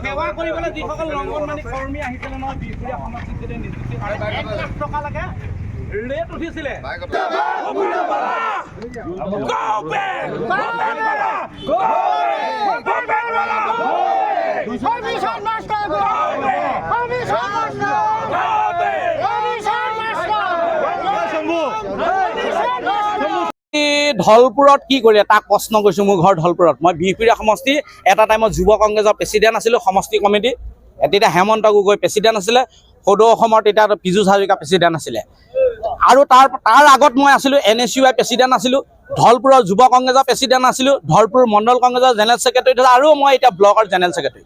সেৱা কৰিবলৈ যিসকল ৰংগনমানি কৰ্মী আহিছিলে নহয় বিহপুৰীয়া সমষ্টিত নিযুক্তি 1 লাখ টকা লাগে ৰেট উঠিছিলে ধলপুৰত কি কৰিলে তাক প্ৰশ্ন কৰিছোঁ। মোৰ ঘৰ ধলপুৰত। মই বিহপুৰীয়া সমষ্টি এটা টাইমত যুৱ কংগ্ৰেছৰ প্ৰেচিডেণ্ট আছিলোঁ, সমষ্টি কমিটি। তেতিয়া হেমন্ত গগৈ প্ৰেচিডেণ্ট আছিলে, সদৌ অসমৰ তেতিয়া পীযুষ হাজৰিকা প্ৰেচিডেণ্ট আছিলে। আৰু তাৰ আগত মই আছিলোঁ NSUI প্ৰেচিডেণ্ট আছিলোঁ, ধলপুৰৰ যুৱ কংগ্ৰেছৰ প্ৰেচিডেণ্ট আছিলোঁ, ধলপুৰ মণ্ডল কংগ্ৰেছৰ জেনেৰেল ছেক্ৰেটাৰী, আৰু মই এতিয়া ব্লকৰ জেনেৰেল ছেক্ৰেটাৰী।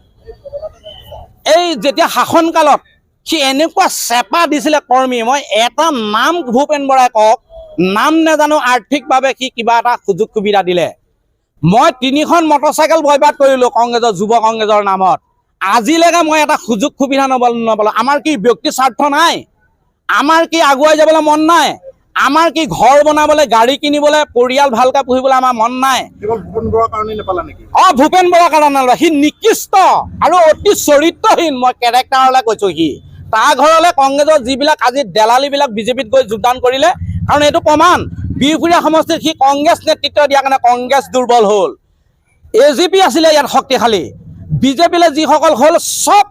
এই যেতিয়া শাসনকালত সি এনেকুৱা চেপা দিছিলে কৰ্মী, মই এটা নাম ভূপেন বৰাই কওক, নাম নাজানো, আৰ্থিকভাৱে সি কিবা এটা সুযোগ সুবিধা দিলে। মই 3খন মটৰচাইকেল বয়বাদ কৰিলোঁ কংগ্ৰেছৰ যুৱ কংগ্ৰেছৰ নামত। আজিলৈকে মই এটা সুযোগ সুবিধা নাপালোঁ। আমাৰ কি ব্যক্তি স্বাৰ্থ নাই? আমাৰ কি আগুৱাই যাবলৈ মন নাই? আমাৰ কি ঘৰ বনাবলৈ, গাড়ী কিনিবলৈ, পৰিয়াল ভালকৈ পুহিবলৈ আমাৰ মন নাই? ভূপেন বৰাৰ কাৰণে নাপালা নেকি? ভূপেন বৰাৰ কাৰণে নাপালা। সি নিকৃষ্ট আৰু অতি চৰিত্ৰহীন, মই কেৰেক্টাৰলৈ কৈছোঁ। সি তাৰ ঘৰলৈ কংগ্ৰেছৰ যিবিলাক আজি দেলালিবিলাক বিজেপিত গৈ যোগদান কৰিলে, কাৰণ এইটো প্ৰমাণ বিহপুৰীয়া সমষ্টিত সি কংগ্ৰেছ নেতৃত্ব দিয়াৰ কাৰণে কংগ্ৰেছ দুৰ্বল হ'ল। AGP আছিলে ইয়াত শক্তিশালী, বিজেপিলৈ যিসকল হ'ল চব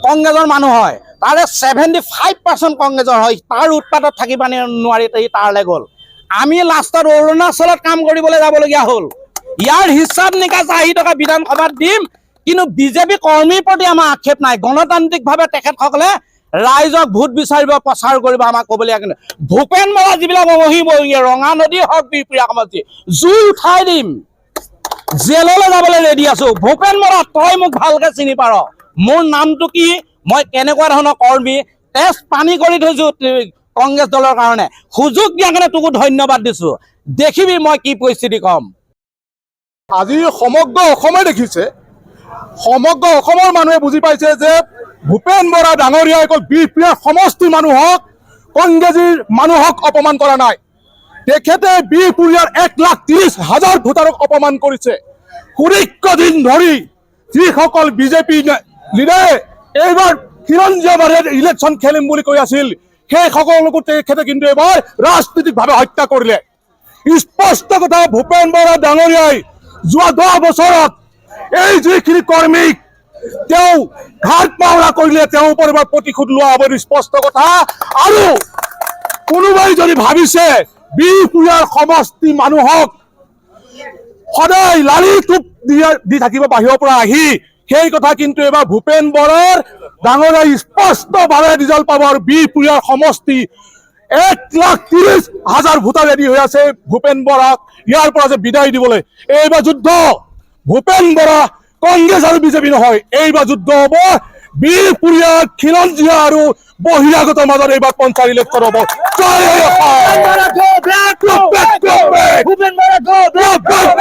কংগ্ৰেছৰ মানুহ হয়, তাৰে 75% কংগ্ৰেছৰ হয়। তাৰ উৎপাতত থাকিব নোৱাৰি তাৰলৈ গ'ল। আমি লাষ্টত অৰুণাচলত কাম কৰিবলৈ যাবলগীয়া হ'ল। ইয়াৰ হিচাপ নিকাচ 80 টকা বিধানসভাত দিম, কিন্তু বিজেপি কৰ্মীৰ প্ৰতি আমাৰ আক্ষেপ নাই। গণতান্ত্ৰিকভাৱে তেখেতসকলে ৰাইজক ভোট বিচাৰিব, প্ৰচাৰ কৰিব, আমাক ক'বলগীয়া কিন্তু ভূপেন বৰা যিবিলাক বহিব ৰঙা নদী হওক বিহপুৰীয়া সমষ্টি জুই উঠাই দিম, জেললৈ যাবলৈ ৰেডি আছোঁ। ভূপেন বৰা, তই মোক ভালকৈ চিনি পাৰ, মোৰ নামটো কি, মই কেনেকুৱা ধৰণৰ কৰ্মী, তেজ পানী কৰি থৈছোঁ কংগ্ৰেছ দলৰ কাৰণে। সুযোগ দিয়াৰ কাৰণে তোকো ধন্যবাদ দিছোঁ। দেখিবি মই কি পৰিস্থিতি ক'ম। আজি সমগ্ৰ অসমে দেখিছে, সমগ্ৰ অসমৰ মানুহে বুজি পাইছে যে ভূপেন বৰা ডাঙৰীয়াই অকল বিহপুৰীয়া সমষ্টিৰ মানুহক, কংগ্ৰেছীৰ মানুহক অপমান কৰা নাই। তেখেতে বিহপুৰীয়াৰ 1,30,000 ভোটাৰক অপমান কৰিছে। সুদীৰ্ঘদিন ধৰি যিসকল বিজেপি লিডাৰে এইবাৰ খিলঞ্জীয়াভাৱে ইলেকশ্যন খেলিম বুলি কৈ আছিল, সেই সকলোকো তেখেতে কিন্তু এইবাৰ ৰাজনৈতিকভাৱে হত্যা কৰিলে। স্পষ্ট কথা, ভূপেন বৰা ডাঙৰীয়াই যোৱা 10 বছৰত এই যিখিনি কৰ্মীক তেওঁ ঘাট পাওৰা কৰিলে, তেওঁৰ ওপৰত এবাৰ প্ৰতিশোধ লোৱা হ'ব, স্পষ্ট কথা। আৰু কোনোবাই যদি ভাবিছে বিহপুৰীয়াৰ সমষ্টি মানুহক সদায় লালি টোপ দি থাকিব বাহিৰৰ পৰা আহি, সেই কথা কিন্তু এবাৰ ভূপেন বৰাৰ ডাঙৰীয়াই স্পষ্টভাৱে ৰিজাল্ট পাব। আৰু বিহপুৰীয়াৰ সমষ্টি 1,30,000 ভোটাৰ ৰেডি হৈ আছে ভূপেন বৰাক ইয়াৰ পৰা যে বিদায় দিবলৈ। এইবাৰ যুদ্ধ ভূপেন বৰা কংগ্ৰেছ আৰু বিজেপি নহয়, এইবাৰ যুদ্ধ হ'ব বিহপুৰীয়া, খিলঞ্জীয়া আৰু বহিৰাগতৰ মাজত। এইবাৰ পঞ্চায়ত ইলেকশ্যন হ'ব। জয়